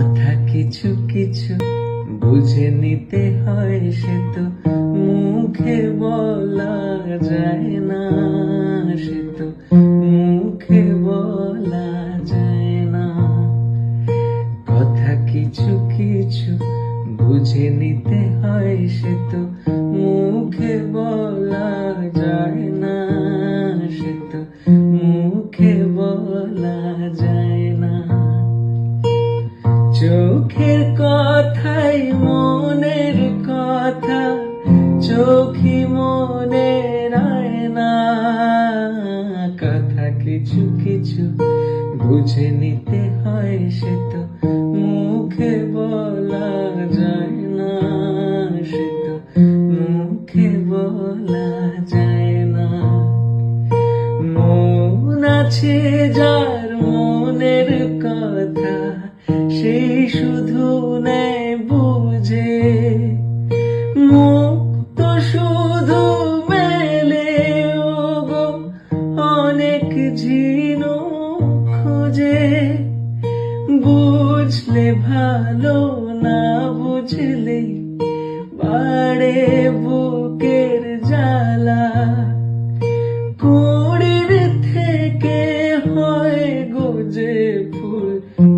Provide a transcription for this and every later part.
কথা কিছু কিছু বুঝে নিতে হয়, সে তো মুখে বলা যায় না, সে তো মুখে বলা যায় না। কথা কিছু কিছু বুঝে নিতে হয়, সে তো মুখে বলা যায় না, সে তো মুখে বলা যায় না। চোখের কথাই মনের কথা, চোখই মনের আয়না। কথা কিছু কিছু বুঝে নিতে হয়, সে তো মুখে বলা যায় না, সে তো মুখে বলা যায় না। মন আছে যার মনের কথা, সেই শুধু নেয় বুঝে। মুখ তো শুধু মেলে ওগো অনেক ঝিনুক খোঁজে। বুঝলে ভালো, না বুঝলে বাড়ে বুকের জ্বালা। কুড়ির থেকে হয় গোজে ফুল,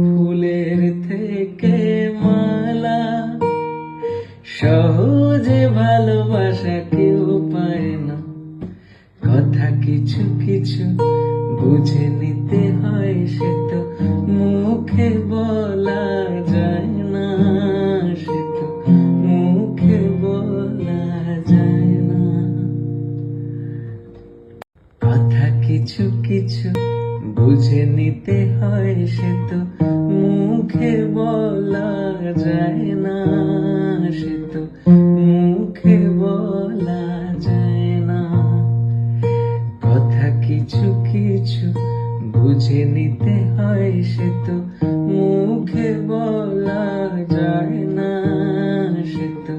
ফুলের থেকে মালা। সহজে ভালোবাসা কেউ পায় না। কথা কিছু কিছু বুঝে নিতে হয়, সে তো মুখে বলা যায় না, সে তো মুখে বলা যায় না। কথা কিছু কিছু বুঝে নিতে হয়, সে তো মুখে বলা যায় না, সে তো মুখে বলা যায় না। কথা কিছু কিছু বুঝে নিতে হয়, সে তো মুখে বলা যায় না, সে তো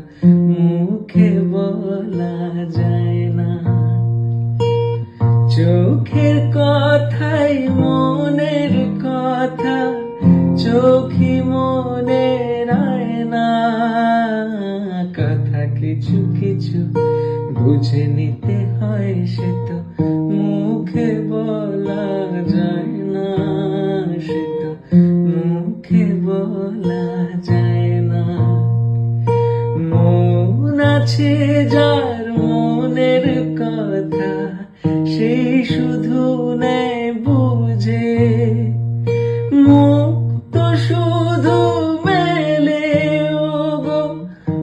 মুখে বলা যায় না। চোখের কথাই মনের কথা, চোখই মনের আয়না। কথা কিছু কিছু বুঝে নিতে হয়, সে তো মুখে বলা যায় না, সে তো মুখে বলা যায় না। মন আছে যার মনের কথা, সেই শুধু নেয় বুঝে। মুখ তো শুধু